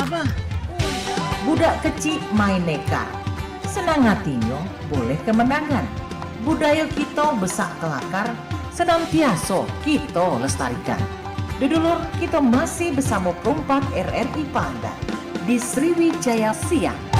Abah. Budak kecil main nekat, senang hatinya boleh kemenangan. Budaya kita besak kelakar, senantiasa kita lestarikan. Dudulur kita masih bersama perempat RRI Pandan di Sriwijaya Siang.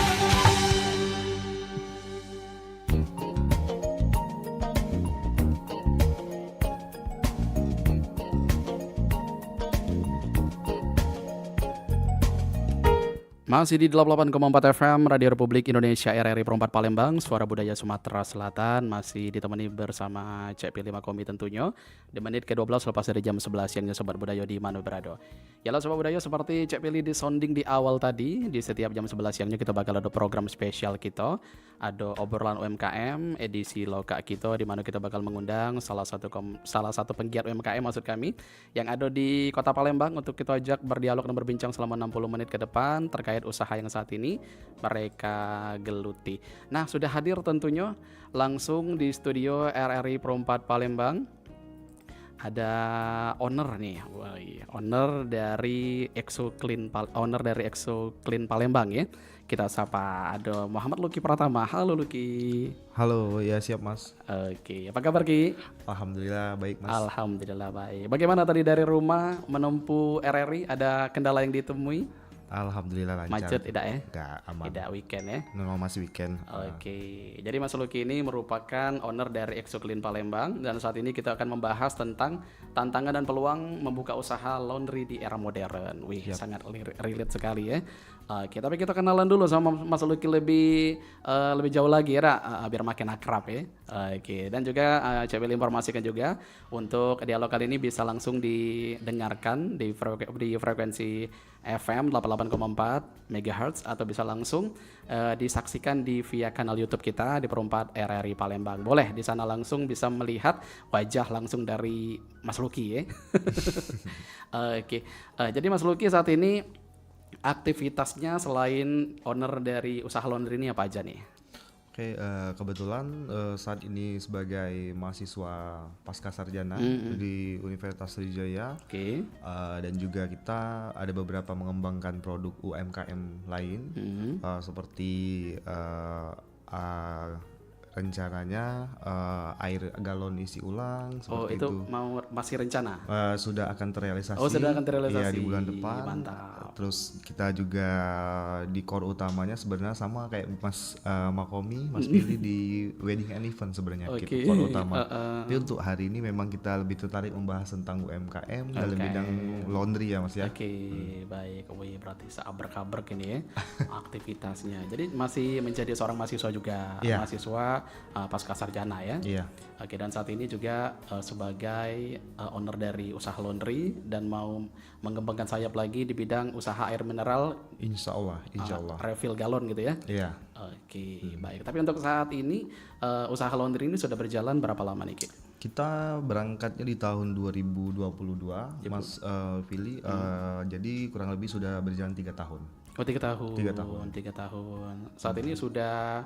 Masih di 88,4 FM Radio Republik Indonesia RRI Perempat Palembang, Suara Budaya Sumatera Selatan. Masih ditemani bersama Cek Pilih Makomi tentunya di menit ke-12 lepas dari jam 11 siangnya Sobat Budaya di Manu Berado. Yalah Sobat Budaya, seperti Cek Pilih di sounding di awal tadi, di setiap jam 11 siangnya kita bakal ada program spesial kita. Ada obrolan UMKM edisi Loka kita, di mana kita bakal mengundang salah satu penggiat UMKM maksud kami yang ada di Kota Palembang untuk kita ajak berdialog dan berbincang selama 60 menit ke depan terkait usaha yang saat ini mereka geluti. Nah, sudah hadir tentunya langsung di studio RRI Perempat Palembang. Ada owner nih, owner dari Exo Clean Palembang ya. Kita sapa, ada Muhammad Luki Pratama. Halo Luki. Halo, ya siap Mas. Oke, apa kabar Ki? Alhamdulillah baik Mas. Alhamdulillah baik. Bagaimana tadi dari rumah menempuh RRI? Ada kendala yang ditemui? Alhamdulillah lancar. Macet tidak ya? Enggak, aman. Tidak weekend ya? Memang masih weekend. Oke, jadi Mas Luki ini merupakan owner dari Exo Clean Palembang dan saat ini kita akan membahas tentang tantangan dan peluang membuka usaha laundry di era modern. Wih, sangat relate sekali ya. Oke, tapi kita kenalan dulu sama Mas Luki lebih jauh lagi ya, biar makin akrab ya. Oke, dan juga saya will informasikan juga untuk dialog kali ini bisa langsung didengarkan di frekuensi FM 88,4 MHz atau bisa langsung disaksikan via kanal YouTube kita di Perempat RRI Palembang. Boleh di sana langsung bisa melihat wajah langsung dari Mas Luki ya. Oke, jadi Mas Luki saat ini aktivitasnya selain owner dari usaha laundry ini apa aja nih? Oke, kebetulan saat ini sebagai mahasiswa pasca sarjana di Universitas Sriwijaya. Oke. Dan juga kita ada beberapa mengembangkan produk UMKM lain seperti rencananya air galon isi ulang seperti itu masih rencana? Sudah akan terrealisasi. Sudah akan terrealisasi. Iya, di bulan depan. Mantap. Terus kita juga di core utamanya sebenarnya sama kayak Mas Makomi, Mas Billy di wedding and event sebenarnya kita core utama. Tapi untuk hari ini memang kita lebih tertarik membahas tentang UMKM dalam bidang laundry ya Mas ya. Oke, baik. Wih, berarti seabrek-abrek ini ya aktivitasnya. Jadi masih menjadi seorang mahasiswa juga, mahasiswa pasca sarjana ya. Iya. Oke, dan saat ini juga sebagai owner dari usaha laundry dan mau mengembangkan sayap lagi di bidang usaha air mineral. Insya Allah. Refill galon gitu ya. Iya. Oke, baik. Tapi untuk saat ini usaha laundry ini sudah berjalan berapa lama nih Ki? Kita berangkatnya di tahun 2022, Mas Vili. Jadi kurang lebih sudah berjalan 3 tahun. Oh, 3 tahun. Saat ini sudah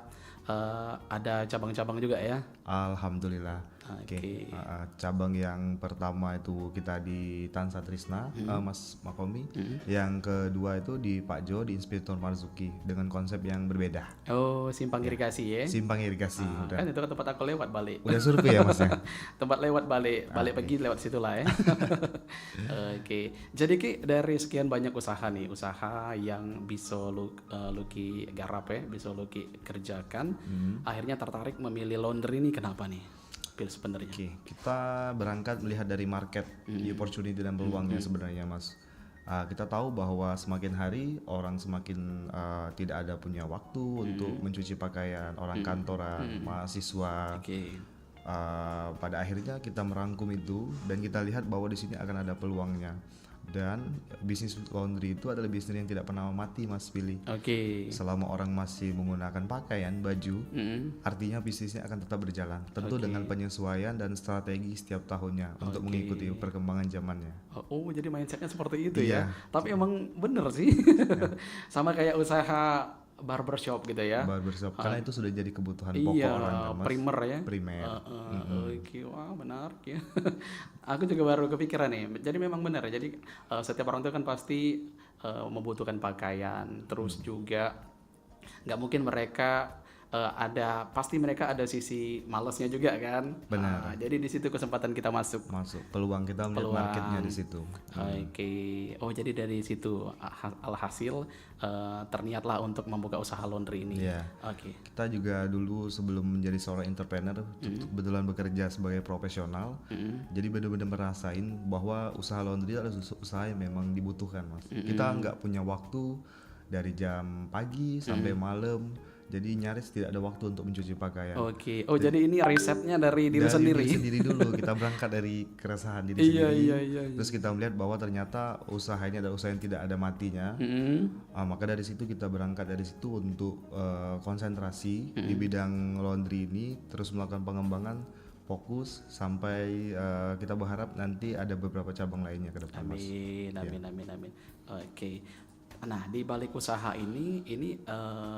ada cabang-cabang juga ya? Alhamdulillah. Oke. Cabang yang pertama itu kita di Tansa Trisna, Mas Makomi. Yang kedua itu di Pak Jo di Inspektur Marzuki dengan konsep yang berbeda. Oh, simpang irigasi ya? Simpang irigasi. Kan itu kan tempat aku lewat balik. Udah survei ya Mas ya? Tempat lewat balik pergi lewat situ lah ya. Oke. Jadi Ki, dari sekian banyak usaha yang bisa Luki garap ya, bisa Luki kerjakan, akhirnya tertarik memilih laundry ini kenapa nih? Sebenarnya. Oke, kita berangkat melihat dari market, opportunity dan peluangnya sebenarnya Mas. Kita tahu bahwa semakin hari orang semakin tidak ada punya waktu untuk mencuci pakaian, orang kantoran, mahasiswa. Pada akhirnya kita merangkum itu dan kita lihat bahwa di sini akan ada peluangnya. Dan bisnis laundry itu adalah bisnis yang tidak pernah mati Mas Billy. Selama orang masih menggunakan pakaian, baju, artinya bisnisnya akan tetap berjalan. Tentu dengan penyesuaian dan strategi setiap tahunnya untuk mengikuti perkembangan zamannya. Oh, jadi mindsetnya seperti itu ya. Tapi emang bener sih. Sama kayak usaha barbershop gitu ya. barbershop karena itu sudah jadi kebutuhan pokok Iya, orang kan mas. primer ya. Primer. Oke, wah menarik ya. Aku juga baru kepikiran nih. Jadi memang benar ya. Jadi setiap orang itu kan pasti membutuhkan pakaian. Terus juga nggak mungkin mereka pasti mereka ada sisi malesnya juga kan. Benar. Jadi di situ kesempatan kita masuk. Peluang kita melihat marketnya di situ. Oke. Oh jadi dari situ alhasil terniatlah untuk membuka usaha laundry ini. Iya. Oke. Kita juga dulu sebelum menjadi seorang entrepreneur kebetulan bekerja sebagai profesional. Jadi benar-benar merasain bahwa usaha laundry adalah usaha yang memang dibutuhkan mas. Kita nggak punya waktu dari jam pagi sampai malam. Jadi nyaris tidak ada waktu untuk mencuci pakaian. Oke. Oh jadi ini risetnya dari diri sendiri. Diri sendiri dulu. Kita berangkat dari keresahan diri sendiri. Iya. Terus kita melihat bahwa ternyata usaha ini adalah usaha yang tidak ada matinya. Maka dari situ kita berangkat dari situ untuk konsentrasi di bidang laundry ini, terus melakukan pengembangan, fokus sampai kita berharap nanti ada beberapa cabang lainnya ke depan mas. Amin. Oke. Nah di balik usaha ini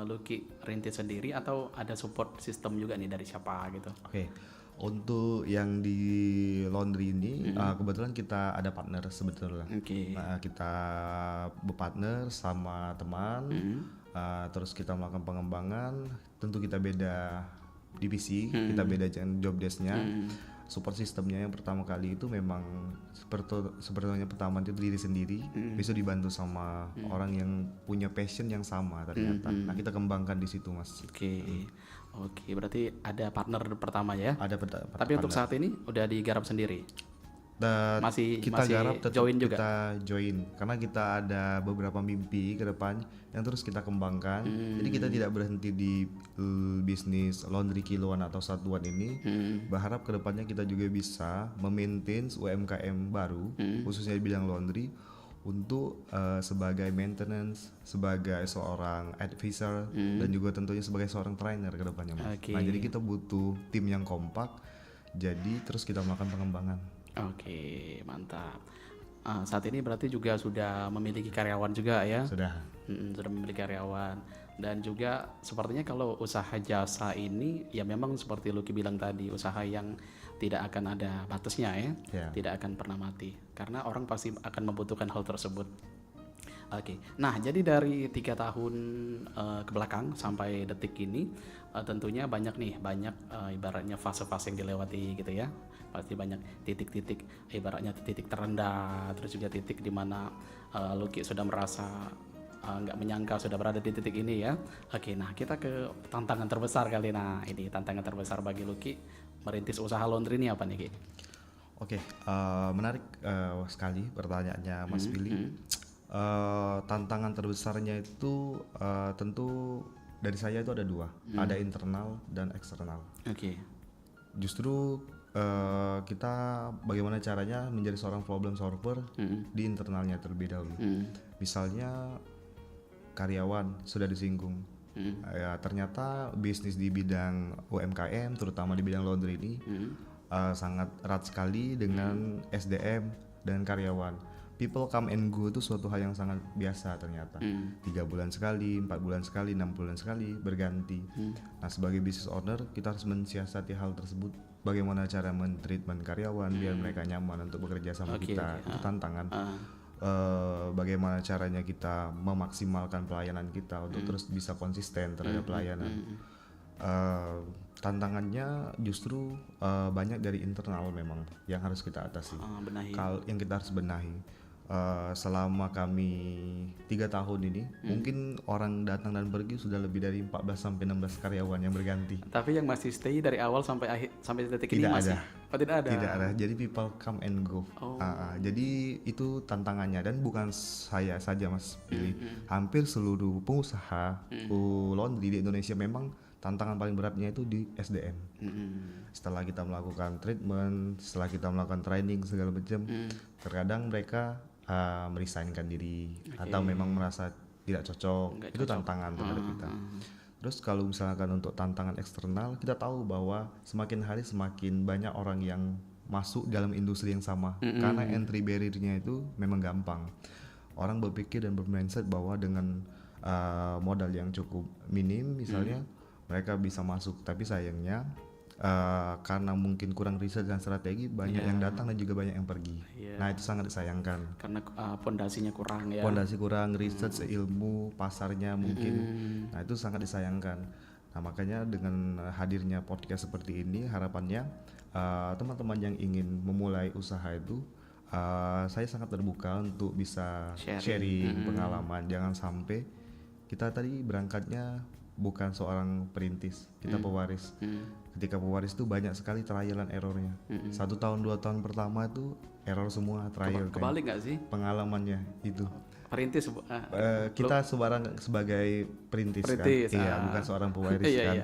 Lucky rintis sendiri atau ada support system juga nih dari siapa gitu? Oke. Untuk yang di laundry ini kebetulan kita ada partner sebetulnya. Nah, kita berpartner sama teman, terus kita melakukan pengembangan. Tentu kita beda divisi, kita beda job desk-nya. Support sistemnya yang pertama kali itu memang sepertinya pertama itu diri sendiri, bisa dibantu sama orang yang punya passion yang sama ternyata. Nah kita kembangkan di situ mas. Oke, berarti ada partner pertama ya? Ada Tapi untuk saat ini udah digarap sendiri? Dan masih garap tetap join juga? Kita join karena kita ada beberapa mimpi ke depan yang terus kita kembangkan. Jadi kita tidak berhenti di bisnis laundry kiloan atau satuan ini. Berharap ke depannya kita juga bisa memaintain UMKM baru khususnya di bidang laundry untuk sebagai maintenance, sebagai seorang advisor dan juga tentunya sebagai seorang trainer ke depannya mas. Nah jadi kita butuh tim yang kompak. Jadi terus kita melakukan pengembangan. Oke, mantap. Saat ini berarti juga sudah memiliki karyawan juga ya? Sudah. Sudah memiliki karyawan. Dan juga sepertinya kalau usaha jasa ini ya memang seperti Lucky bilang tadi, usaha yang tidak akan ada batasnya ya, tidak akan pernah mati. Karena orang pasti akan membutuhkan hal tersebut. Oke, nah jadi dari 3 tahun ke belakang sampai detik ini tentunya banyak ibaratnya fase-fase yang dilewati gitu ya. Pasti banyak titik-titik, ibaratnya titik terendah, terus juga titik di mana Lucky sudah merasa nggak menyangka sudah berada di titik ini ya. Oke, nah kita ke tantangan terbesar kali. Nah ini tantangan terbesar bagi Lucky merintis usaha laundry ini apa nih Ki? Oke, menarik sekali pertanyaannya Mas Billy. Tantangan terbesarnya itu tentu dari saya itu ada 2, ada internal dan eksternal. Justru kita bagaimana caranya menjadi seorang problem solver di internalnya terlebih dahulu. Misalnya karyawan sudah disinggung, ya ternyata bisnis di bidang UMKM terutama di bidang laundry ini sangat erat sekali dengan SDM dan karyawan. People come and go itu suatu hal yang sangat biasa ternyata. 3 bulan sekali, 4 bulan sekali, 6 bulan sekali berganti. Nah sebagai business owner kita harus mensiasati hal tersebut. Bagaimana cara men-treatment karyawan biar mereka nyaman untuk bekerja sama kita. Itu tantangan. Bagaimana caranya kita memaksimalkan pelayanan kita untuk terus bisa konsisten terhadap pelayanan. Tantangannya justru banyak dari internal memang yang harus kita atasi. Yang kita harus benahi. Selama kami 3 tahun ini mungkin orang datang dan pergi sudah lebih dari 14 sampai 16 karyawan yang berganti. Tapi yang masih stay dari awal sampai detik ini masih tidak ada. Tidak ada. Jadi people come and go. Jadi itu tantangannya dan bukan saya saja Mas Billy. Hampir seluruh pengusaha laundry di Indonesia memang tantangan paling beratnya itu di SDM. Setelah kita melakukan treatment, setelah kita melakukan training segala macam, terkadang mereka meresignkan diri atau memang merasa tidak cocok. Itu tantangan terhadap kita. Terus kalau misalkan untuk tantangan eksternal, kita tahu bahwa semakin hari semakin banyak orang yang masuk dalam industri yang sama. Karena entry barrier-nya itu memang gampang. Orang berpikir dan bermindset bahwa dengan modal yang cukup minim misalnya, mereka bisa masuk. Tapi sayangnya karena mungkin kurang riset dan strategi, banyak yang datang dan juga banyak yang pergi. Nah itu sangat disayangkan Karena pondasinya kurang ya. pondasi kurang, riset ilmu pasarnya mungkin. Nah itu sangat disayangkan. Nah makanya dengan hadirnya podcast seperti ini, harapannya teman-teman yang ingin memulai usaha itu, saya sangat terbuka untuk bisa sharing pengalaman. Jangan sampai kita tadi berangkatnya bukan seorang perintis, kita pewaris. Ketika pewaris itu banyak sekali trial and errornya. 1 tahun 2 tahun pertama itu error semua, trial. Kebalik nggak sih? Pengalamannya itu. Perintis Kita sebagai perintis kan, iya, bukan seorang pewaris kan.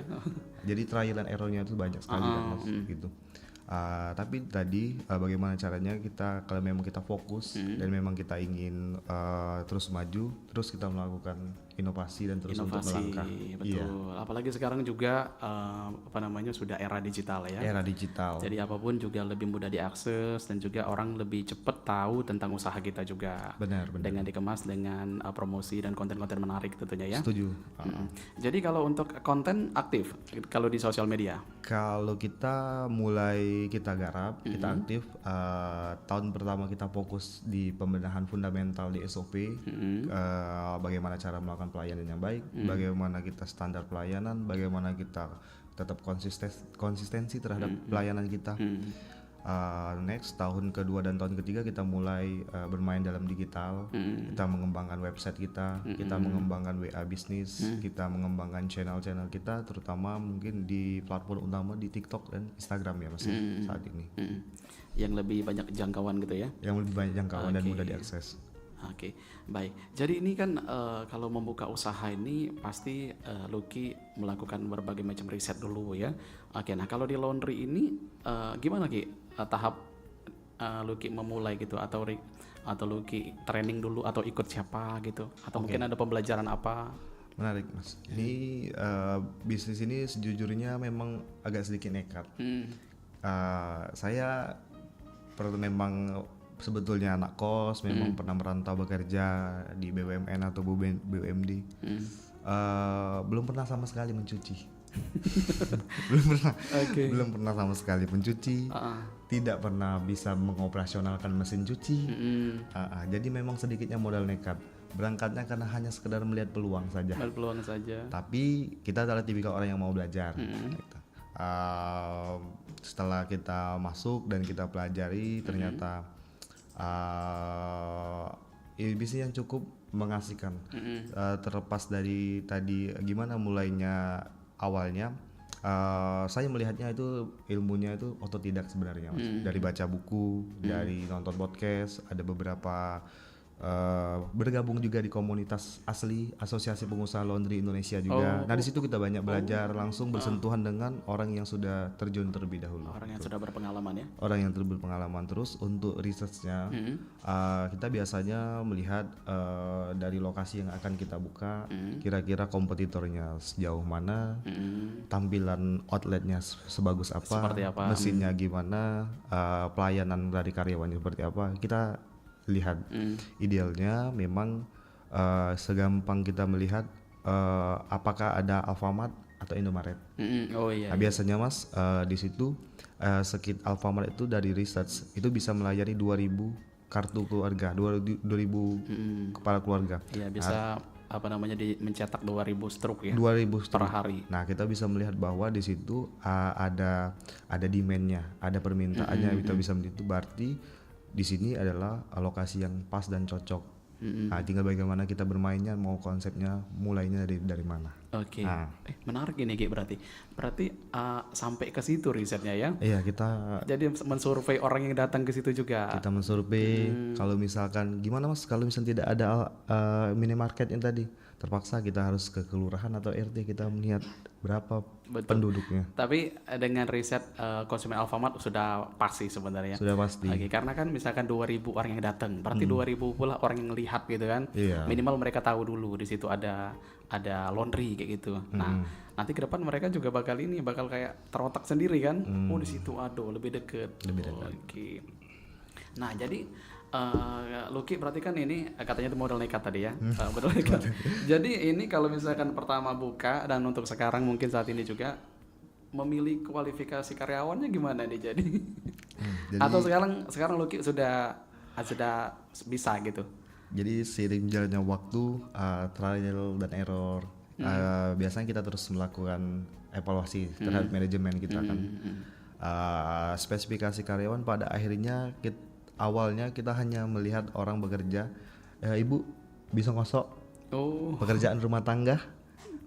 Jadi trial and errornya itu banyak sekali kan, Mas, gitu. Tapi tadi bagaimana caranya kita, kalau memang kita fokus dan memang kita ingin terus maju, terus kita melakukan inovasi dan terus untuk melangkah. Betul. Apalagi sekarang juga sudah era digital ya. Era digital. Jadi apapun juga lebih mudah diakses dan juga orang lebih cepat tahu tentang usaha kita juga. Benar. Dengan dikemas dengan promosi dan konten-konten menarik tentunya ya. Setuju. Jadi kalau untuk konten aktif kalau di sosial media? Kalau kita mulai kita garap, kita aktif, tahun pertama kita fokus di pembenahan fundamental di SOP, bagaimana cara melakukan pelayanan yang baik, bagaimana kita standar pelayanan, bagaimana kita tetap konsistensi terhadap pelayanan kita. Next tahun kedua dan tahun ketiga kita mulai bermain dalam digital, kita mengembangkan website kita, kita mengembangkan WA bisnis, kita mengembangkan channel-channel kita, terutama mungkin di platform utama di TikTok dan Instagram ya Mas saat ini. Yang lebih banyak jangkauan gitu ya? Yang lebih banyak jangkauan dan mudah diakses. Oke, baik. Jadi ini kan kalau membuka usaha ini pasti Lucky melakukan berbagai macam riset dulu ya. Oke, nah kalau di laundry ini gimana Ki tahap Lucky memulai gitu, atau Lucky training dulu atau ikut siapa gitu, atau mungkin ada pembelajaran apa? Menarik Mas. Ini bisnis ini sejujurnya memang agak sedikit nekat. Saya memang sebetulnya anak kos, memang pernah merantau bekerja di BUMN atau BUMD. Belum pernah sama sekali mencuci. belum pernah sama sekali mencuci. Tidak pernah bisa mengoperasionalkan mesin cuci. Jadi memang sedikitnya modal nekat. Berangkatnya karena hanya sekedar melihat peluang saja. Tapi kita adalah tipikal orang yang mau belajar. Gitu. Setelah kita masuk dan kita pelajari, ternyata bisnis yang cukup mengasihkan. Terlepas dari tadi gimana mulainya awalnya, saya melihatnya itu ilmunya itu otodidak sebenarnya Mas. Dari baca buku, dari nonton podcast, ada beberapa bergabung juga di komunitas asli Asosiasi Pengusaha Laundry Indonesia juga. Nah di situ kita banyak belajar, langsung bersentuhan dengan orang yang sudah terjun terlebih dahulu. Orang yang sudah berpengalaman ya. Orang yang berpengalaman. Terus untuk researchnya, kita biasanya melihat dari lokasi yang akan kita buka, kira-kira kompetitornya sejauh mana, tampilan outletnya sebagus apa, mesinnya gimana, pelayanan dari karyawannya seperti apa. Kita lihat. Idealnya memang segampang kita melihat apakah ada Alfamart atau Indomaret. Nah, biasanya Mas di situ Alfamart itu dari research itu bisa melayani 2.000 kartu keluarga, 2.000 kepala keluarga. Iya, bisa mencetak 2.000 stroke ya. 2.000 per hari. Nah, kita bisa melihat bahwa di situ ada demand-nya, ada permintaannya, kita bisa melihat itu, berarti di sini adalah lokasi yang pas dan cocok. Nah, tinggal bagaimana kita bermainnya, mau konsepnya mulainya dari mana. Oke. Menarik ini Ki, berarti sampai ke situ risetnya ya. Iya, kita jadi mensurvei orang yang datang ke situ juga. Kita mensurvei kalau misalkan gimana Mas, kalau misalnya tidak ada minimarket yang tadi, terpaksa kita harus ke kelurahan atau RT, kita melihat berapa penduduknya. Tapi dengan riset konsumen Alfamart sudah pasti sebenarnya. Sudah pasti. Karena kan misalkan 2.000 orang yang datang, berarti 2.000 pula orang yang lihat gitu kan. Iya. Minimal mereka tahu dulu di situ ada laundry kayak gitu. Nah, nanti ke depan mereka juga bakal kayak terotak sendiri kan. Oh, di situ lebih deket. Oke. Nah, jadi Lucky berarti kan ini katanya itu modal nekat tadi ya, modal nekat. Jadi ini kalau misalkan pertama buka dan untuk sekarang mungkin saat ini juga memilih kualifikasi karyawannya gimana nih jadi? Jadi Atau sekarang Lucky sudah bisa gitu? Jadi seiring jalannya waktu, trial dan error, biasanya kita terus melakukan evaluasi terhadap manajemen kita kan. Spesifikasi karyawan pada akhirnya awalnya kita hanya melihat orang bekerja, ibu bisa ngosok, pekerjaan rumah tangga,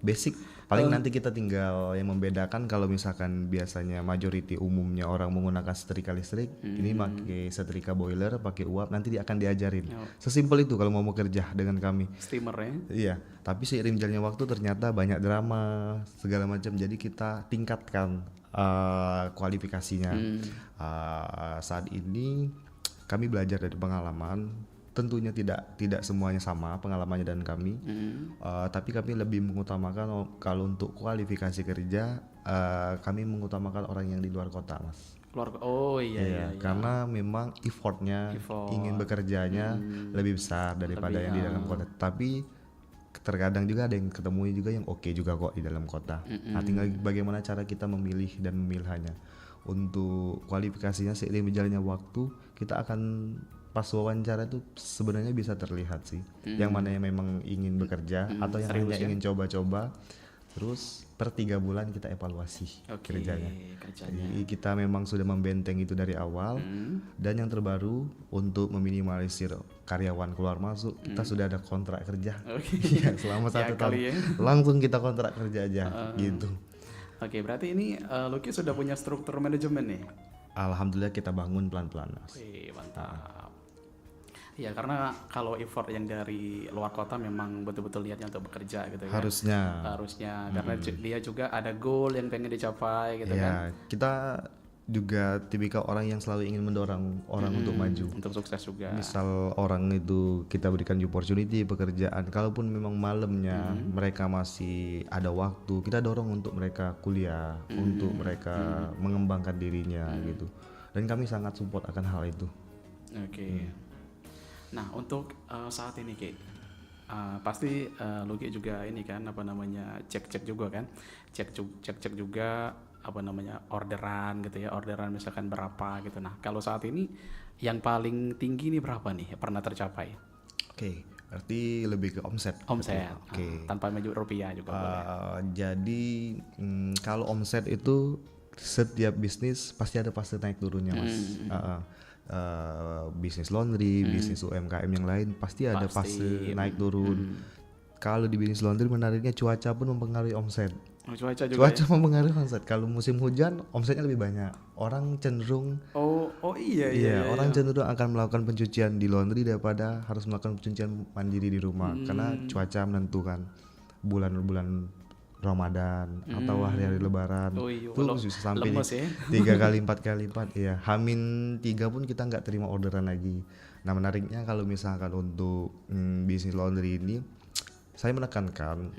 basic. Paling nanti kita tinggal yang membedakan kalau misalkan biasanya majority umumnya orang menggunakan setrika listrik, ini pakai setrika boiler, pakai uap, nanti dia akan diajarin. Sesimpel itu kalau mau kerja dengan kami. Steamer ya? Iya, tapi seiring jalannya waktu ternyata banyak drama segala macam, jadi kita tingkatkan kualifikasinya. Saat ini kami belajar dari pengalaman. Tentunya tidak semuanya sama pengalamannya dan kami, tapi kami lebih mengutamakan kalau untuk kualifikasi kerja, kami mengutamakan orang yang di luar kota, Mas. Iya. Karena memang effortnya ingin bekerjanya lebih besar daripada yang di dalam kota. Tapi terkadang juga ada yang ketemu juga yang oke juga kok di dalam kota. Nah, tinggal bagaimana cara kita memilih dan memilihnya. Untuk kualifikasinya seiring berjalannya waktu, kita akan pas wawancara itu sebenarnya bisa terlihat sih yang mana yang memang ingin bekerja atau yang hanya ingin coba-coba. Terus per 3 bulan kita evaluasi kerjanya. Jadi kita memang sudah membenteng itu dari awal. Dan yang terbaru untuk meminimalisir karyawan keluar masuk, kita sudah ada kontrak kerja. Ya, selama 1 tahun ya. langsung kita kontrak kerja aja gitu. Oke, berarti ini Lucky sudah punya struktur manajemen nih. Alhamdulillah kita bangun pelan-pelan, Mas. Wih, mantap. Ya, karena kalau effort yang dari luar kota memang betul-betul niatnya untuk bekerja gitu kan. Harusnya karena dia juga ada goal yang pengen dicapai gitu kan. Kita juga tipikal orang yang selalu ingin mendorong orang untuk maju. Untuk sukses juga. Misal orang itu kita berikan opportunity pekerjaan, kalaupun memang malamnya mereka masih ada waktu, kita dorong untuk mereka kuliah, untuk mereka mengembangkan dirinya gitu. Dan kami sangat support akan hal itu. Oke. Nah, untuk saat ini Ki, pasti Lucky juga ini kan cek juga kan, cek juga orderan gitu ya, orderan misalkan berapa gitu. Nah, kalau saat ini yang paling tinggi nih berapa nih pernah tercapai? Oke, berarti lebih ke omset. Oke. Tanpa menyebut rupiah juga boleh. Jadi kalau omset itu setiap bisnis pasti ada fase naik turunnya, Mas. Bisnis laundry, bisnis UMKM yang lain pasti ada fase naik turun. Kalau di bisnis laundry menariknya cuaca pun mempengaruhi omset. Cuaca mempengaruhi omset. Kalau musim hujan omsetnya lebih banyak. Orang cenderung iya. Orang cenderung akan melakukan pencucian di laundry daripada harus melakukan pencucian mandiri di rumah karena cuaca menentukan bulan-bulan Ramadan atau hari-hari Lebaran itu bisa sampai 3 kali 4 kali lipat ya. H-3 pun kita nggak terima orderan lagi. Nah, menariknya kalau misalkan untuk bisnis laundry ini saya menekankan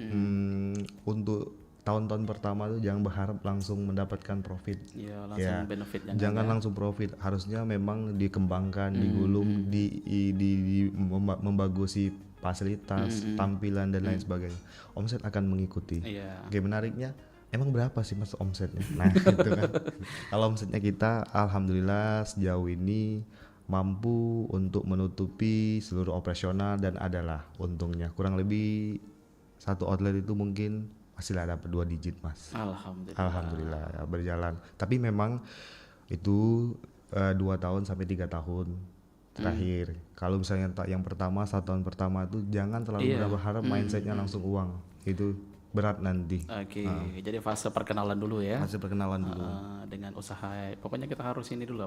untuk tahun-tahun pertama tuh jangan berharap langsung mendapatkan profit. Langsung benefit jangan langsung profit. Harusnya memang dikembangkan, digulung, membagusi fasilitas, tampilan dan lain sebagainya. Omset akan mengikuti. Oke, menariknya emang berapa sih Mas omsetnya? Nah, gitu kan. Kalau omsetnya kita alhamdulillah sejauh ini mampu untuk menutupi seluruh operasional dan adalah untungnya. Kurang lebih satu outlet itu mungkin masih dapat 2 digit, Mas. Alhamdulillah ya, berjalan. Tapi memang itu 2 tahun sampai 3 tahun terakhir. Kalau misalnya yang pertama 1 tahun pertama itu jangan terlalu berharap mindsetnya langsung uang. Itu berat nanti. Oke. Jadi fase perkenalan dulu ya. Fase perkenalan dulu. Dengan usaha, pokoknya kita harus ini dulu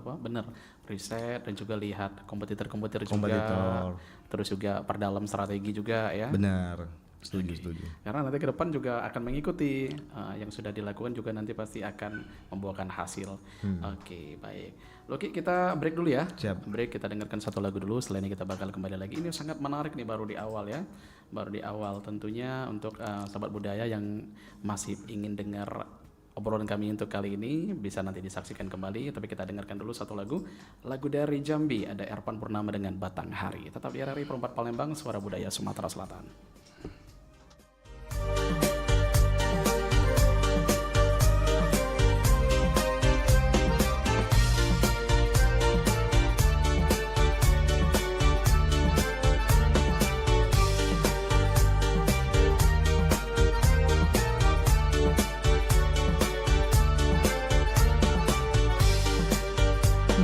riset dan juga lihat kompetitor juga. Terus juga perdalam strategi juga ya. Benar. Setuju. Karena nanti ke depan juga akan mengikuti yang sudah dilakukan juga nanti pasti akan membuahkan hasil. Oke, baik. Oke, kita break dulu ya. Siap. Break, kita dengarkan satu lagu dulu. Setelah ini kita bakal kembali lagi. Ini sangat menarik nih baru di awal ya. Baru di awal tentunya untuk sahabat budaya yang masih ingin dengar obrolan kami untuk kali ini bisa nanti disaksikan kembali, tapi kita dengarkan dulu satu lagu dari Jambi, ada Ervan Purnama dengan Batang Hari. Tetap di RRI Perempat Palembang, Suara Budaya Sumatera Selatan.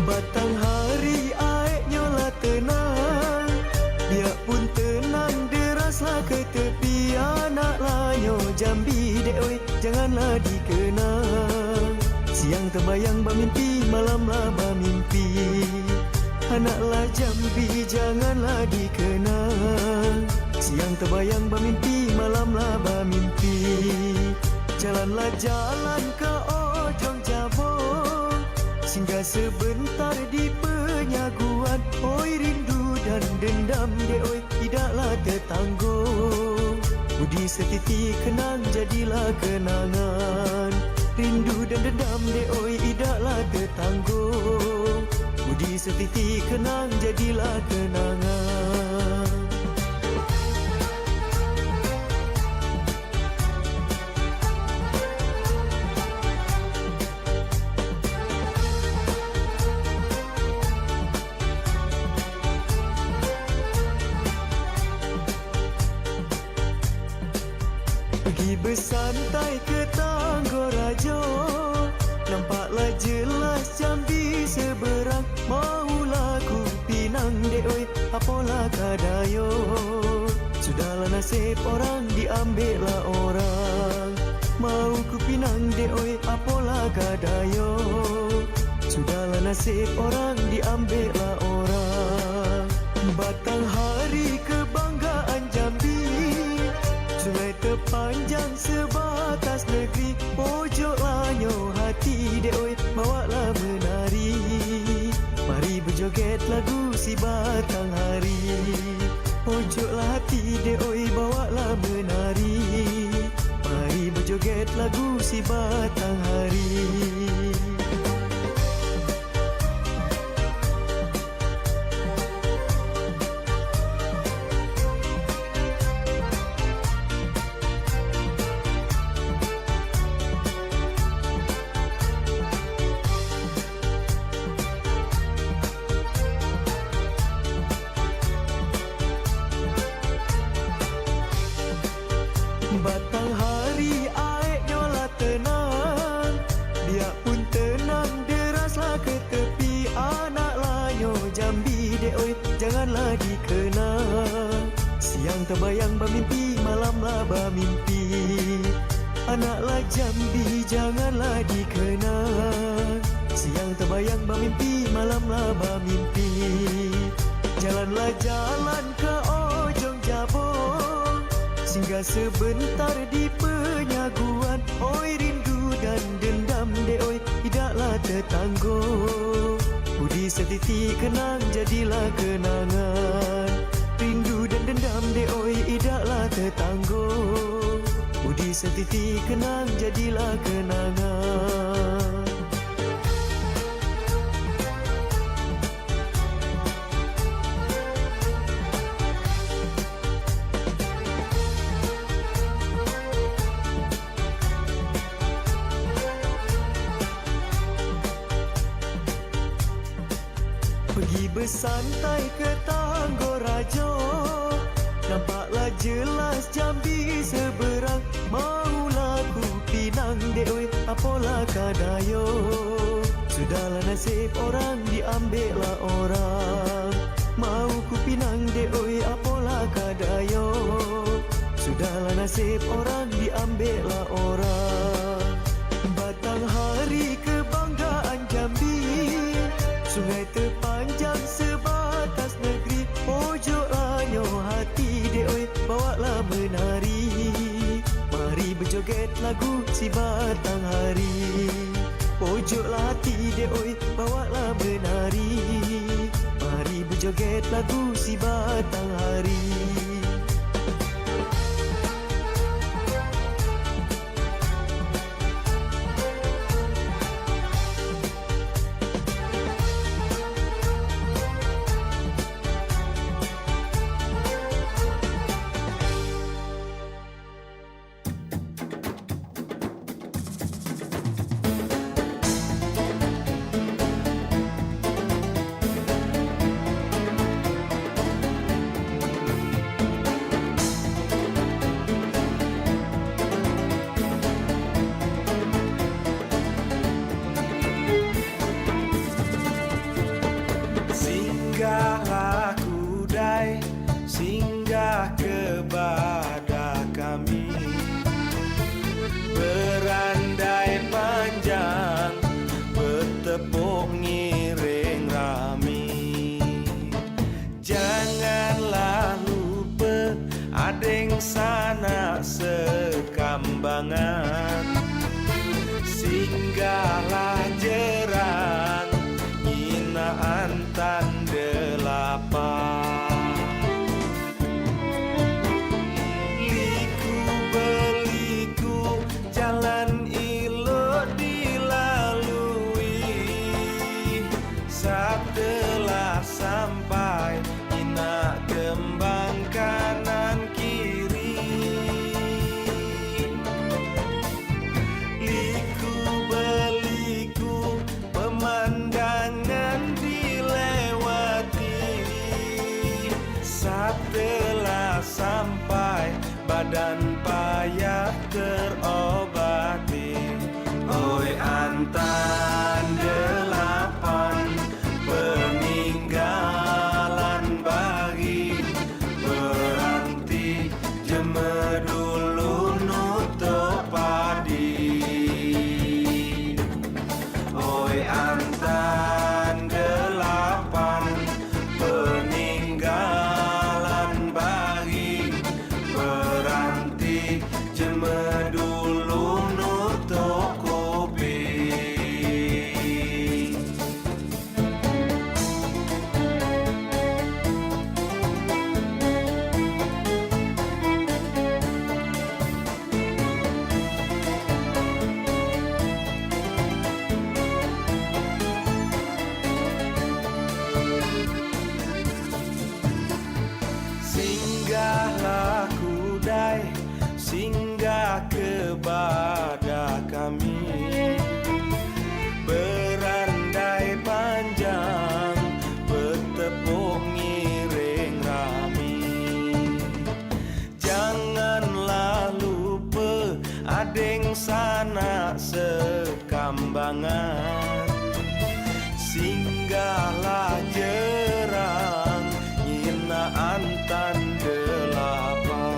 Batang hari aeknya lah tenang, biarpun tenang deraslah ke tepi. Anak lanyo Jambi dek oi, janganlah dikenang. Siang terbayang bermimpi, malamlah bermimpi. Anaklah Jambi janganlah dikenang. Siang terbayang bermimpi, malamlah bermimpi. Jalanlah jalan ke ujung jabung, singgah sebentar di penyaguan. Oi rindu dan dendam dek oi, tidaklah tertanggung. Budi setiti kenang jadilah kenangan. Rindu dan dendam dek oi, tidaklah tertanggung. Budi setiti kenang jadilah kenangan. Pergi bersantai ke Tanggorajo, nampaklah jelas Jambi seberang. Maulah ku pinang dek oi, apalah kadayo. Sudahlah nasib orang, diambillah orang. Mau ku pinang dek oi, apalah kadayo. Sudahlah nasib orang, diambillah orang. Batang hari kebanggaan Jambi, sungai terpanjang sebatas negeri. Pojok lanyo hati dek oi, bawalah menari. Mari berjoget lagu si Batang Hari. Pojoklah hati dek oi, bawalah menari. Mari berjoget lagu si Batang Hari. Batang hari aeknya lah tenang, biarpun tenang deraslah ke tepi. Anak lanyo Jambi dek oi, janganlah dikenang. Siang terbayang bermimpi, malamlah bermimpi. Anaklah Jambi janganlah dikenang. Siang terbayang bermimpi, malamlah bermimpi. Jalanlah jalan ke ujung jabung, singgah sebentar di penyaguan. Oi rindu dan dendam dek oi, tidaklah tertanggung. Budi setiti kenang jadilah kenangan. Rindu dan dendam dek oi, tidaklah tertanggung. Budi setiti kenang jadilah kenangan. Pergi bersantai ke Tanggorajo, nampaklah jelas Jambi seberang. Maulah ku pinang dek oi, apalah kadayo. Sudahlah nasib orang, diambillah orang. Mau ku pinang dek oi, apalah kadayo. Sudahlah nasib orang, diambillah orang. Batang hari kebanggaan Jambi, sungai terpanjang sebatas negeri. Pojok lanyo hati dek oi, bawalah menari. Mari berjoget lagu si Batang Hari. Pojoklah hati dek oi, bawalah menari. Mari berjoget lagu si Batang Hari. singgah kepada kami, berandai panjang, bertepuk ngiring rami. Janganlah lupa adeng sana sekambangan, singgahlah jerang nginaan tandelapan. Liku beliku jalan ilo dilalui, setelah sampai ina kembang kanan kiri. Liku beliku pemandangan dilewati, setelah sampai badan payah terobati. Oi antan delapan, peninggalan bagi berhenti jeme dulu nutup padi. Oi antan delapan, peninggalan bagi berhenti jeme dulu nutup kopi. Singgahlah kudai, singgah kepada kami, berandai panjang, bertepuk ngiring rami. Janganlah lupa adeng sana sekambangan, singgahlah jerang nginaan tandelapan.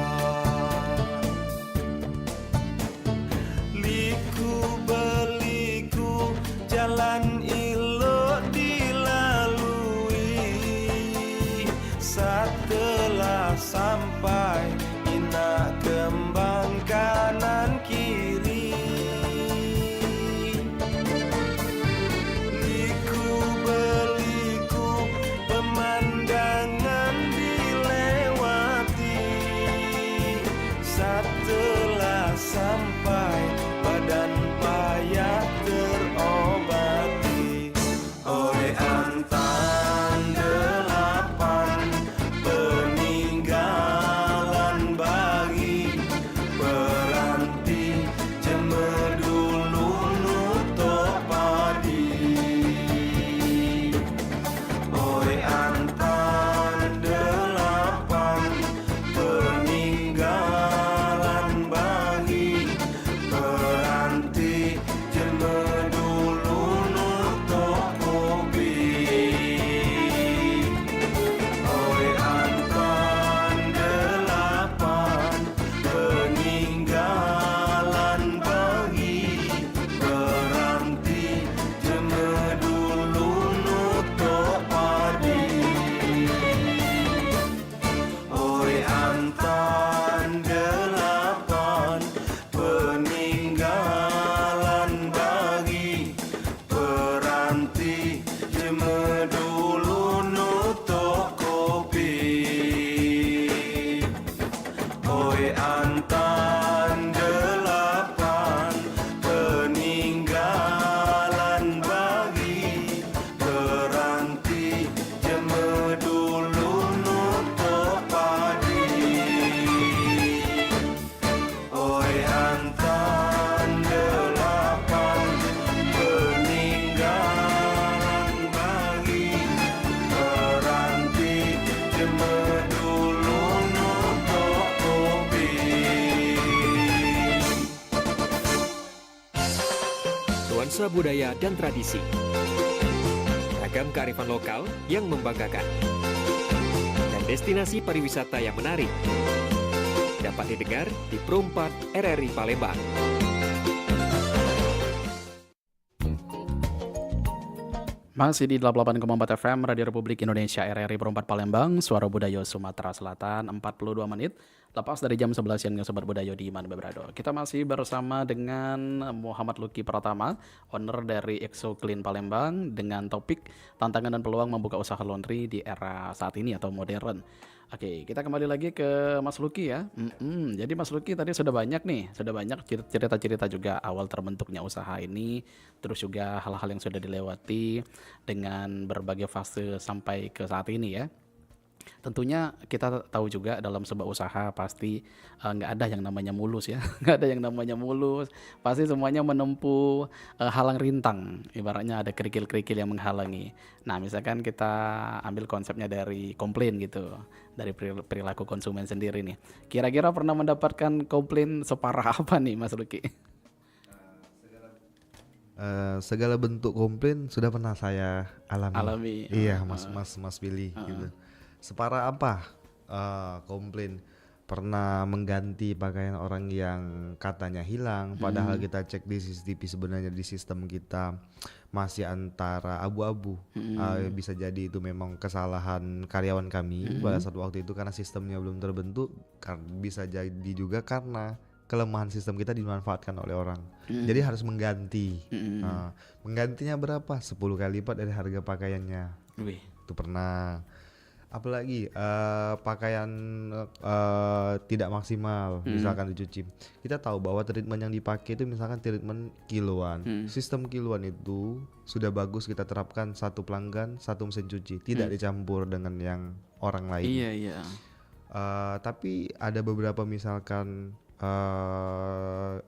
Liku beliku jalan ilo dilalui, setelah sampai ina kembang kanan kiri. Liku beliku pemandangan dilewati, setelah sampai badan payah terobati. Oi antan delapan, peninggalan bagi berhenti jeme dulu nutup padi. Oi antan delapan, peninggalan bagi berhenti jeme dulu nutup kopi. Oi antan delapan, peninggalan bagi berhenti jeme dulu nutup padi. Oi antan delapan, peninggalan bagi berhenti jeme dulu nutup kopi. Oi antan delapan, peninggalan bagi berhenti jeme dulu nutup padi. Oi antan delapan, peninggalan bagi berhenti jeme dulu nutup kopi. Nuansa budaya dan tradisi, ragam kearifan lokal yang membanggakan, dan destinasi pariwisata yang menarik. Dapat didengar di Pro 4 RRI Palembang. Masih di 88,4 FM Radio Republik Indonesia RRI Pro 4 Palembang, Suara Budaya Sumatera Selatan, 42 menit. Lepas dari jam 11 siang Sobat Budaya di Mana Beberado. Kita masih bersama dengan Muhammad Luki Pratama, owner dari Exo Clean Palembang, dengan topik tantangan dan peluang membuka usaha laundry di era saat ini atau modern. Oke, kita kembali lagi ke Mas Luki ya. Jadi Mas Luki tadi sudah banyak cerita-cerita juga awal terbentuknya usaha ini, terus juga hal-hal yang sudah dilewati dengan berbagai fase sampai ke saat ini ya. Tentunya kita tahu juga dalam sebuah usaha pasti nggak ada yang namanya mulus ya, nggak ada yang namanya mulus. Pasti semuanya menempuh halang rintang. Ibaratnya ada kerikil-kerikil yang menghalangi. Nah, misalkan kita ambil konsepnya dari komplain gitu, dari perilaku konsumen sendiri nih. Kira-kira pernah mendapatkan komplain separah apa nih, Mas Luki? Segala bentuk komplain sudah pernah saya alami. Iya, Mas Billy gitu. Separah apa komplain? Pernah mengganti pakaian orang yang katanya hilang, padahal kita cek di CCTV sebenarnya di sistem kita masih antara abu-abu. Bisa jadi itu memang kesalahan karyawan kami pada saat waktu itu karena sistemnya belum terbentuk. Bisa jadi juga karena kelemahan sistem kita dimanfaatkan oleh orang. Jadi harus mengganti. Menggantinya berapa? 10 kali lipat dari harga pakaiannya. Wih. Itu pernah. Apalagi pakaian tidak maksimal misalkan dicuci. Kita tahu bahwa treatment yang dipakai itu misalkan treatment kiloan. Sistem kiloan itu sudah bagus kita terapkan satu pelanggan, satu mesin cuci, tidak dicampur dengan yang orang lain. Iya. Tapi ada beberapa misalkan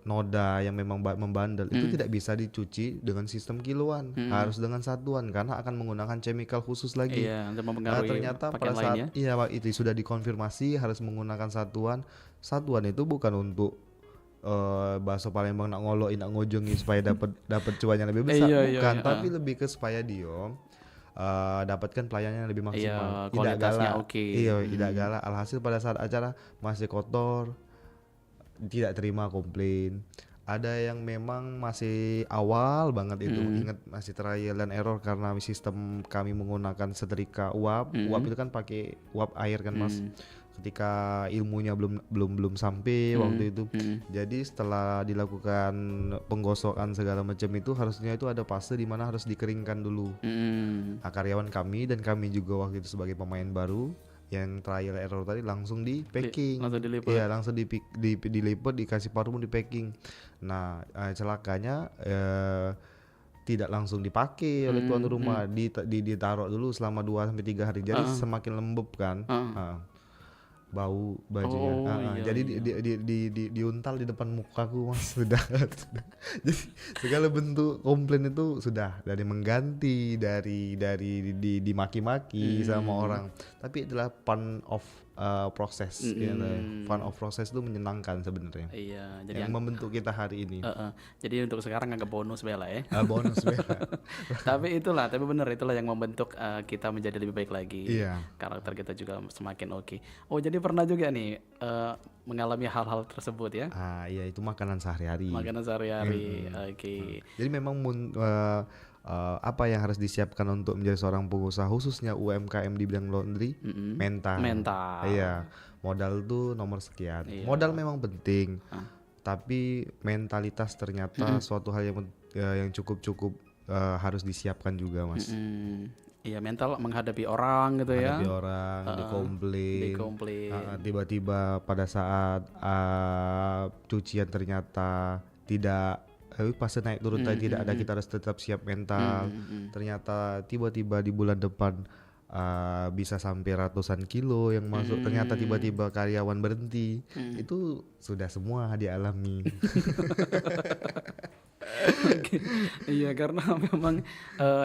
noda yang memang membandel itu tidak bisa dicuci dengan sistem kiloan, harus dengan satuan karena akan menggunakan chemical khusus lagi. Iya, untuk mempengaruhi ternyata pada saat itu sudah dikonfirmasi harus menggunakan satuan. Satuan itu bukan untuk bakso Palembang nak ngoloin, nak ngojongi supaya dapat cuannya lebih besar, bukan, tapi lebih ke supaya dia dapatkan pelayanan yang lebih maksimal. Tidak galak. Tidak galak. Alhasil pada saat acara masih kotor, tidak terima komplain. Ada yang memang masih awal banget itu, ingat masih trial and error karena sistem kami menggunakan setrika uap. Uap itu kan pakai uap air kan Mas. Ketika ilmunya belum sampai waktu itu. Jadi setelah dilakukan penggosokan segala macam itu harusnya itu ada fase di mana harus dikeringkan dulu. Nah, karyawan kami dan kami juga waktu itu sebagai pemain baru yang trial error tadi langsung di packing, langsung diliput. Iya, langsung diliput, dikasih parfum, di packing. Nah, celakanya tidak langsung dipakai oleh tuan rumah, ditaruh dulu selama 2-3 hari. Jadi semakin lembab kan. Bau bajunya. Jadi diuntal di depan mukaku Mas sudah. Jadi segala bentuk komplain itu sudah, dari mengganti, dari dimaki-maki sama orang. Tapi itulah fun of proses. Fun of proses itu menyenangkan sebenarnya. Iya, jadi yang membentuk kita hari ini. Jadi untuk sekarang agak bonus bela ya. Bonus bela. tapi benar itulah yang membentuk kita menjadi lebih baik lagi. Iya. Karakter kita juga semakin oke. Oh, jadi pernah juga nih mengalami hal-hal tersebut ya? Iya, itu makanan sehari-hari. Oke. Jadi memang apa yang harus disiapkan untuk menjadi seorang pengusaha khususnya UMKM di bidang laundry? Mental. Iya, modal tuh nomor sekian. Iya. Modal memang penting, tapi mentalitas ternyata suatu hal yang cukup harus disiapkan juga Mas. Iya, mental menghadapi orang gitu ya. Menghadapi orang, dikomplain. Tiba-tiba pada saat cucian ternyata tidak pas naik turun tadi tidak ada, kita harus tetap siap mental. Ternyata tiba-tiba di bulan depan bisa sampai ratusan kilo yang masuk. Ternyata tiba-tiba karyawan berhenti. Itu sudah semua dialami. Iya, karena memang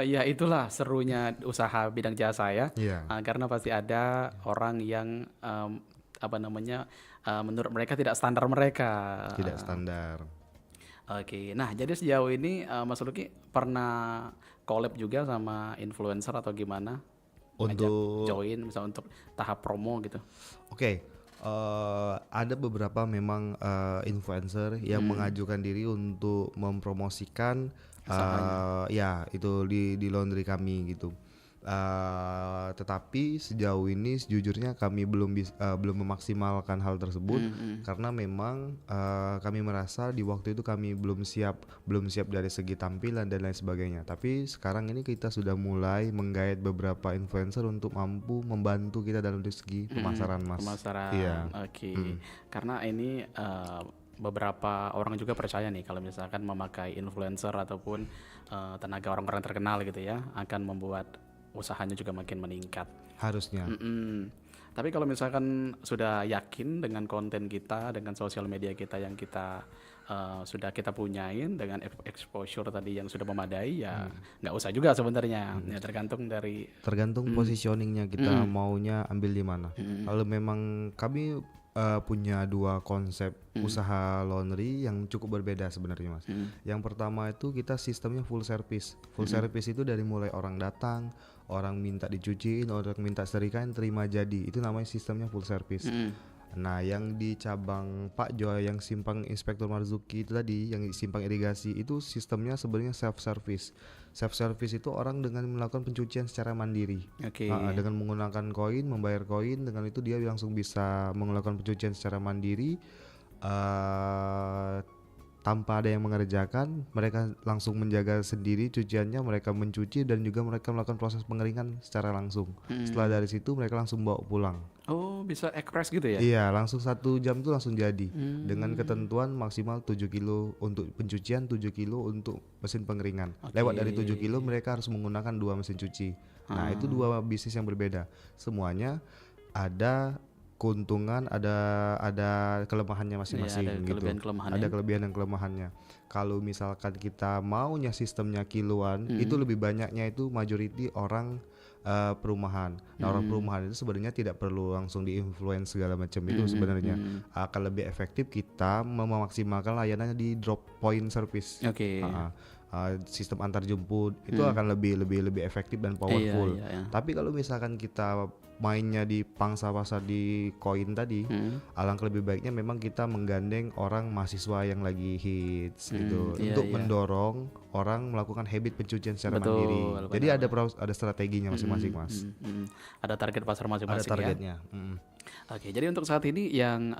ya itulah serunya usaha bidang jasa ya. Karena pasti ada orang yang menurut mereka tidak standar mereka. Tidak standar. Oke, nah jadi sejauh ini Mas Luki pernah collab juga sama influencer atau gimana? ngajak Untuk join misal untuk tahap promo gitu. Oke, ada beberapa memang influencer yang mengajukan diri untuk mempromosikan ya itu di laundry kami gitu. Tetapi sejauh ini sejujurnya kami belum memaksimalkan hal tersebut karena memang kami merasa di waktu itu kami belum siap dari segi tampilan dan lain sebagainya. Tapi sekarang ini kita sudah mulai menggait beberapa influencer untuk mampu membantu kita dalam segi pemasaran, Mas. Pemasaran. Iya. Oke. Karena ini beberapa orang juga percaya nih kalau misalkan memakai influencer ataupun tenaga orang-orang terkenal gitu ya akan membuat usahanya juga makin meningkat. Harusnya. Tapi kalau misalkan sudah yakin dengan konten kita, dengan sosial media kita yang kita sudah kita punyain dengan exposure tadi yang sudah memadai, ya nggak usah juga sebenarnya. Ya tergantung Positioningnya kita maunya ambil di mana. Kalau memang kami punya dua konsep usaha laundry yang cukup berbeda sebenarnya, Mas. Yang pertama itu kita sistemnya full service. Full service itu dari mulai orang datang, orang minta dicuciin, orang minta setrikain, terima jadi. Itu namanya sistemnya full service. Nah, yang di cabang Pak Joy yang simpang Inspektur Marzuki itu tadi, yang simpang irigasi itu sistemnya sebenarnya self service. Self service itu orang dengan melakukan pencucian secara mandiri. Oke. Dengan menggunakan koin, membayar koin, dengan itu dia langsung bisa melakukan pencucian secara mandiri. Tanpa ada yang mengerjakan, mereka langsung menjaga sendiri cuciannya, mereka mencuci dan juga mereka melakukan proses pengeringan secara langsung. Setelah dari situ mereka langsung bawa pulang. Oh, bisa ekspres gitu ya? Iya, langsung 1 jam itu langsung jadi. Dengan ketentuan maksimal 7 kilo untuk pencucian, 7 kilo untuk mesin pengeringan. Lewat dari 7 kilo mereka harus menggunakan 2 mesin cuci. Nah, itu 2 bisnis yang berbeda. Semuanya ada keuntungan, ada kelemahannya masing-masing Iya, ada gitu. kelebihan-kelemahannya. Ada kelebihan dan kelemahannya. Kalau misalkan kita maunya sistemnya kiloan, itu lebih banyaknya itu majority orang perumahan. Nah, orang perumahan itu sebenarnya tidak perlu langsung di-influence segala macam itu sebenarnya. Akan lebih efektif kita memaksimalkan layanannya di drop point service. Oke. Sistem antar jemput itu akan lebih efektif dan powerful. Iya. Tapi kalau misalkan kita mainnya di pangsa pasar di koin tadi, alangkah lebih baiknya memang kita menggandeng orang mahasiswa yang lagi hits gitu untuk mendorong orang melakukan habit pencucian secara mandiri. Jadi ada strateginya masing-masing, Mas. Ada target pasar masing-masing. Ada targetnya. Oke, jadi untuk saat ini yang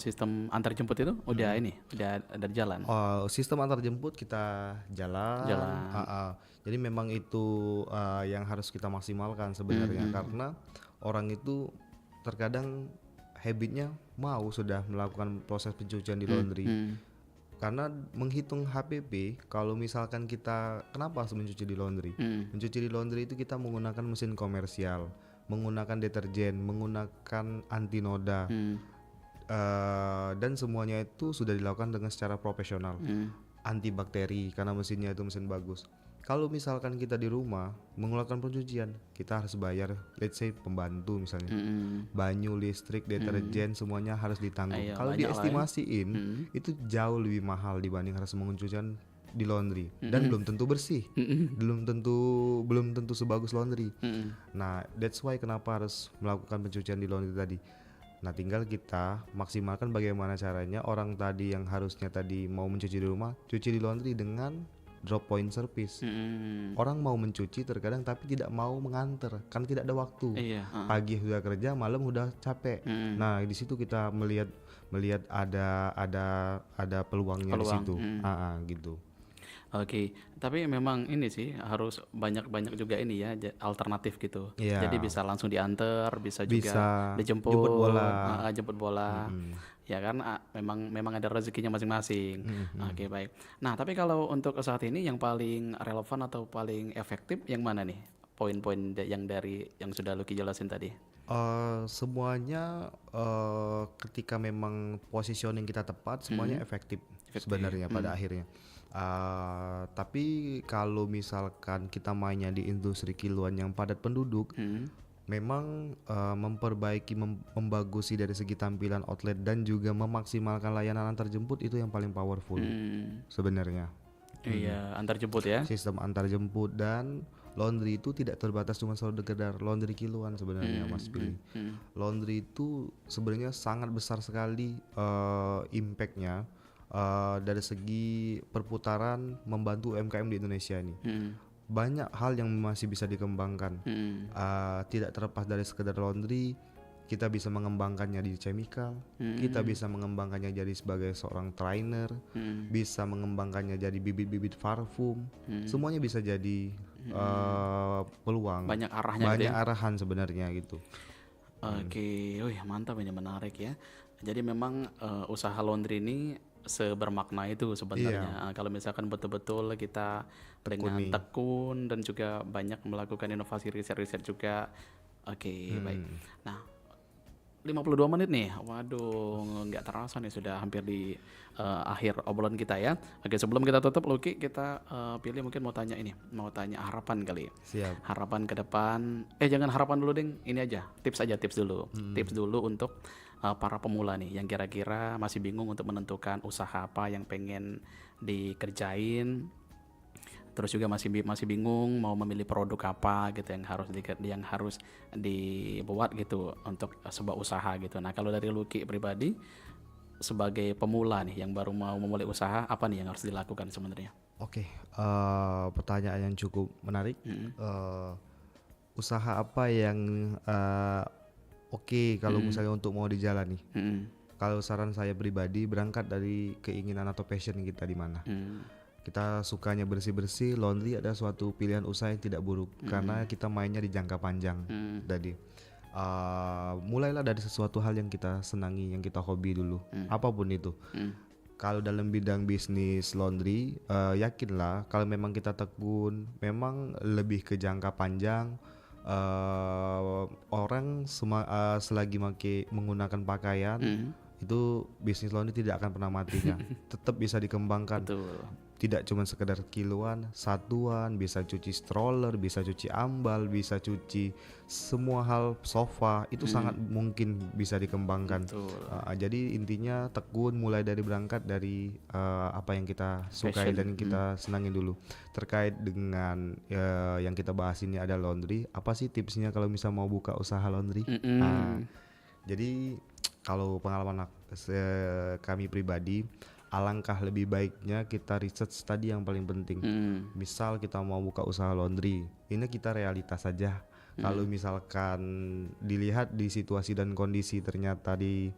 sistem antar jemput itu udah ada di jalan. Sistem antar jemput kita jalan. Jadi memang itu yang harus kita maksimalkan sebenarnya karena orang itu terkadang habitnya mau sudah melakukan proses pencucian di laundry. Karena menghitung HPP, kalau misalkan kita kenapa harus mencuci di laundry? Mencuci di laundry itu kita menggunakan mesin komersial, menggunakan deterjen, menggunakan anti noda, dan semuanya itu sudah dilakukan dengan secara profesional, antibakteri karena mesinnya itu mesin bagus. Kalau misalkan kita di rumah menggunakan pencucian, kita harus bayar, let's say pembantu misalnya, banyu, listrik, deterjen, semuanya harus ditanggung. Kalau diestimasiin itu jauh lebih mahal dibanding harus mencucian di laundry dan belum tentu bersih, belum tentu sebagus laundry. Nah, that's why kenapa harus melakukan pencucian di laundry tadi. Nah, tinggal kita maksimalkan bagaimana caranya orang tadi yang harusnya tadi mau mencuci di rumah, cuci di laundry dengan drop point service. Orang mau mencuci terkadang tapi tidak mau mengantar karena tidak ada waktu. Pagi sudah kerja, malam sudah capek. Nah, di situ kita melihat ada peluangnya di situ. Gitu. Oke, tapi memang ini sih harus banyak juga ini ya alternatif gitu. Jadi bisa langsung diantar, bisa juga dijemput, jemput bola. Ya kan memang ada rezekinya masing-masing. Oke, baik. Nah, tapi kalau untuk saat ini yang paling relevan atau paling efektif yang mana nih? Poin-poin yang sudah Lucky jelasin tadi. Semuanya ketika memang positioning kita tepat, semuanya efektif sebenarnya pada akhirnya. Tapi kalau misalkan kita mainnya di industri kiloan yang padat penduduk, memang memperbaiki, membagusi dari segi tampilan outlet dan juga memaksimalkan layanan antar jemput itu yang paling powerful sebenarnya. Iya, antar jemput ya. Sistem antar jemput dan laundry itu tidak terbatas cuma sekedar laundry kiloan sebenarnya Mas Billy. Laundry itu sebenarnya sangat besar sekali impactnya dari segi perputaran membantu UMKM di Indonesia ini. Banyak hal yang masih bisa dikembangkan. Tidak terlepas dari sekedar laundry, kita bisa mengembangkannya di chemical, kita bisa mengembangkannya jadi sebagai seorang trainer, bisa mengembangkannya jadi bibit-bibit parfum, semuanya bisa jadi peluang. Banyak arahnya gitu Banyak ya. arahan sebenarnya gitu. Oke, mantap, ini menarik ya. Jadi memang usaha laundry ini sebermakna itu sebenarnya. Kalau misalkan betul-betul kita dengan tekun dan juga banyak melakukan inovasi riset-riset juga. Oke, baik. Nah, 52 menit nih. Waduh, nggak terasa nih sudah hampir di akhir obrolan kita ya. Oke, sebelum kita tutup Lucky, kita pilih mungkin mau tanya harapan kali. Siap. Harapan ke depan. Jangan harapan dulu ding. Ini aja, tips dulu. Tips dulu untuk para pemula nih yang kira-kira masih bingung untuk menentukan usaha apa yang pengen dikerjain. Terus juga masih bingung mau memilih produk apa gitu yang harus dibuat gitu untuk sebuah usaha gitu. Nah, kalau dari Lucky pribadi sebagai pemula nih yang baru mau memulai usaha, apa nih yang harus dilakukan sebenarnya? Oke, pertanyaan yang cukup menarik. Usaha apa yang oke kalau misalnya untuk mau dijalani? Kalau saran saya pribadi, berangkat dari keinginan atau passion kita di mana. Kita sukanya bersih-bersih, laundry ada suatu pilihan usaha yang tidak buruk karena kita mainnya di jangka panjang. Jadi mulailah dari sesuatu hal yang kita senangi, yang kita hobi dulu, apapun itu. Kalau dalam bidang bisnis laundry, yakinlah kalau memang kita tekun, memang lebih ke jangka panjang. Orang selagi menggunakan pakaian, itu bisnis laundry tidak akan pernah matinya. Tetap bisa dikembangkan. Betul. Tidak cuma sekedar kiloan, satuan, bisa cuci stroller, bisa cuci ambal, bisa cuci semua hal sofa, itu sangat mungkin bisa dikembangkan. Jadi intinya tekun, mulai dari berangkat dari apa yang kita sukai dan kita senangi dulu. Terkait dengan yang kita bahas ini ada laundry, apa sih tipsnya kalau misal mau buka usaha laundry? Jadi kalau pengalaman kami pribadi, alangkah lebih baiknya kita research tadi yang paling penting. Misal kita mau buka usaha laundry, ini kita realitas saja. Kalau misalkan dilihat di situasi dan kondisi ternyata di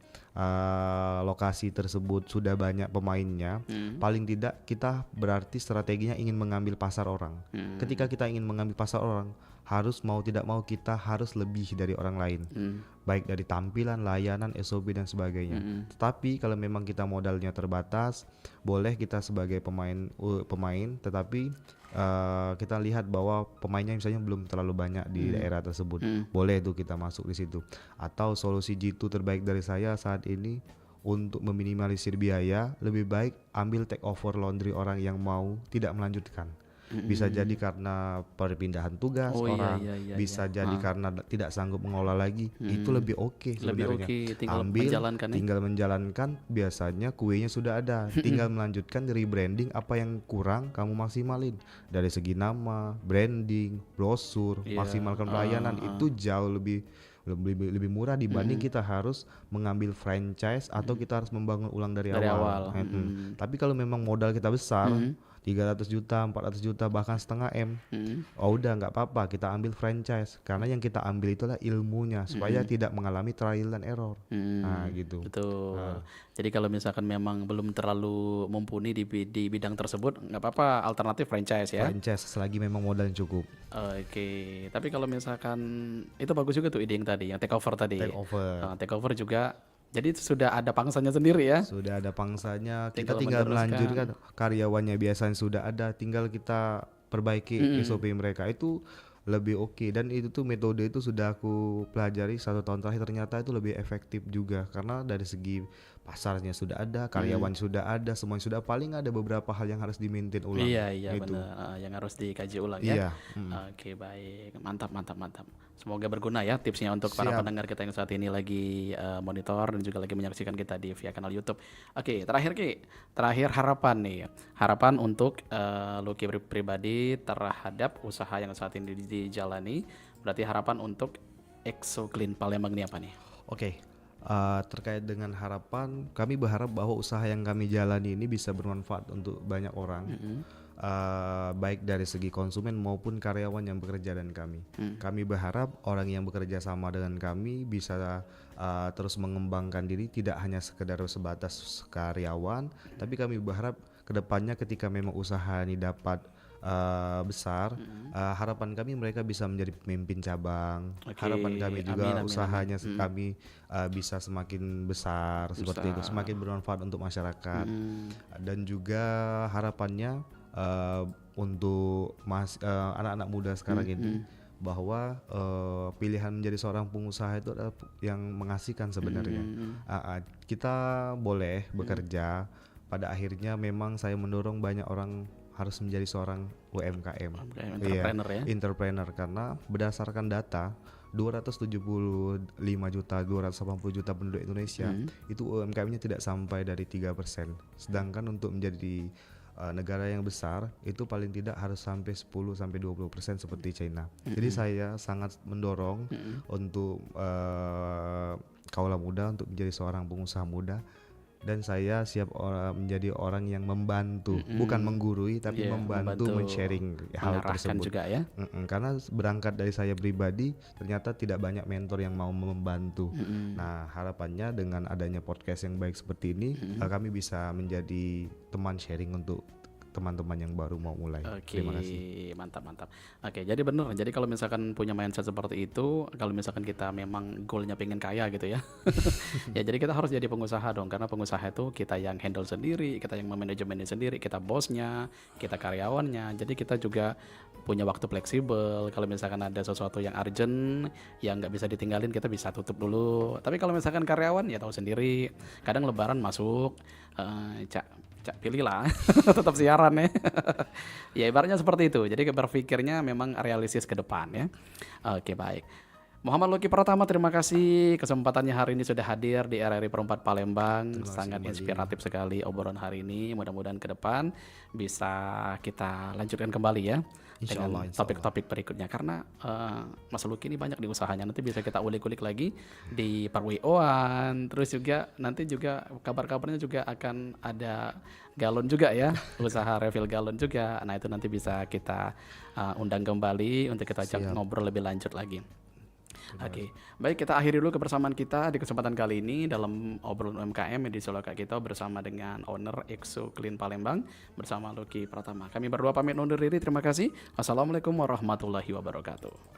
lokasi tersebut sudah banyak pemainnya, paling tidak kita berarti strateginya ingin mengambil pasar orang. Ketika kita ingin mengambil pasar orang, harus mau tidak mau kita harus lebih dari orang lain, baik dari tampilan, layanan, SOP dan sebagainya. Tetapi kalau memang kita modalnya terbatas, boleh kita sebagai pemain, tetapi kita lihat bahwa pemainnya misalnya belum terlalu banyak di daerah tersebut, boleh tuh kita masuk di situ. Atau solusi jitu terbaik dari saya saat ini untuk meminimalisir biaya, lebih baik ambil take over laundry orang yang mau tidak melanjutkan. Bisa jadi karena perpindahan tugas orang, bisa jadi karena tidak sanggup mengolah lagi. Itu lebih oke sebenarnya. Tinggal menjalankan, biasanya kuenya sudah ada. Tinggal melanjutkan rebranding apa yang kurang kamu maksimalin dari segi nama, branding, brosur, maksimalkan pelayanan. Itu jauh lebih murah dibanding kita harus mengambil franchise atau kita harus membangun ulang dari awal. Tapi kalau memang modal kita besar, 300 juta, 400 juta, bahkan setengah M, udah nggak apa-apa, kita ambil franchise karena yang kita ambil itulah ilmunya supaya tidak mengalami trial and error. Nah gitu. Betul. Jadi kalau misalkan memang belum terlalu mumpuni di bidang tersebut, nggak apa-apa, alternatif franchise ya. Franchise selagi memang modal cukup. Oke. Tapi kalau misalkan itu bagus juga tuh ide yang tadi, yang take over tadi. Take over juga. Jadi sudah ada pangsanya sendiri ya? Sudah ada pangsanya, kita tinggal melanjutkan. Karyawannya biasanya sudah ada, tinggal kita perbaiki SOP mereka, itu lebih oke. Dan itu tuh metode itu sudah aku pelajari 1 tahun terakhir, ternyata itu lebih efektif juga. Karena dari segi pasarnya sudah ada, karyawan sudah ada, semuanya sudah, paling ada beberapa hal yang harus di-maintain ulang. Iya gitu. benar, yang harus dikaji ulang ya. Iya. Oke, baik, mantap. Semoga berguna ya tipsnya untuk para Siap. pendengar kita yang saat ini lagi monitor dan juga lagi menyaksikan kita di via kanal YouTube. Oke, terakhir Ki, terakhir harapan nih, harapan untuk Lucky pribadi terhadap usaha yang saat ini dijalani. Berarti harapan untuk Exo Clean Palembang ini apa nih? Oke, terkait dengan harapan, kami berharap bahwa usaha yang kami jalani ini bisa bermanfaat untuk banyak orang, baik dari segi konsumen maupun karyawan yang bekerja dan kami. Kami berharap orang yang bekerja sama dengan kami bisa terus mengembangkan diri, tidak hanya sekedar sebatas karyawan, tapi kami berharap kedepannya ketika memang usaha ini dapat besar, harapan kami mereka bisa menjadi pemimpin cabang. Oke, Harapan kami juga amin, amin, usahanya kami bisa semakin besar seperti itu, semakin bermanfaat untuk masyarakat. Dan juga harapannya untuk anak-anak muda sekarang ini bahwa pilihan menjadi seorang pengusaha itu adalah yang mengasihkan sebenarnya. Kita boleh bekerja, pada akhirnya memang saya mendorong banyak orang harus menjadi seorang UMKM, entrepreneur ya. entrepreneur, karena berdasarkan data 275 juta 280 juta penduduk Indonesia itu UMKM-nya tidak sampai dari 3%. Sedangkan untuk menjadi negara yang besar itu paling tidak harus sampai 10 sampai 20% seperti China. Jadi saya sangat mendorong untuk kaula muda untuk menjadi seorang pengusaha muda. Dan saya siap menjadi orang yang membantu, bukan menggurui, tapi membantu men-sharing hal mengarahkan tersebut juga ya. Karena berangkat dari saya pribadi, ternyata tidak banyak mentor yang mau membantu. Nah, harapannya dengan adanya podcast yang baik seperti ini, kami bisa menjadi teman sharing untuk teman-teman yang baru mau mulai. Oke, Terima kasih. mantap. Oke, jadi benar. Jadi kalau misalkan punya mindset seperti itu, kalau misalkan kita memang goalnya pengen kaya gitu ya, ya jadi kita harus jadi pengusaha dong. Karena pengusaha itu kita yang handle sendiri, kita yang memanajemennya sendiri, kita bosnya, kita karyawannya. Jadi kita juga punya waktu fleksibel. Kalau misalkan ada sesuatu yang urgent, yang nggak bisa ditinggalin, kita bisa tutup dulu. Tapi kalau misalkan karyawan, ya tahu sendiri. Kadang Lebaran masuk, Cak pilih lah tetap siaran ya. Ya ibaratnya seperti itu. Jadi berpikirnya memang realistis ke depan ya. Oke, baik. Muhammad Lucky Pratama, terima kasih kesempatannya hari ini sudah hadir di RRI Perempat Palembang. Sangat inspiratif sekali obrolan hari ini. Mudah-mudahan ke depan bisa kita lanjutkan kembali ya. Dengan topik-topik berikutnya, karena Mas Lucky ini banyak di usahanya, nanti bisa kita ulik-ulik lagi di Parwi-Oan, terus juga nanti juga kabar-kabarnya juga akan ada galon juga ya, usaha refill galon juga. Nah itu nanti bisa kita undang kembali untuk kita ajak ngobrol lebih lanjut lagi. Oke, baik, kita akhiri dulu kebersamaan kita di kesempatan kali ini dalam obrolan UMKM di Soloka kita bersama dengan owner Exo Clean Palembang bersama Lucky Pratama. Kami berdua pamit undur diri, terima kasih. Wassalamualaikum warahmatullahi wabarakatuh.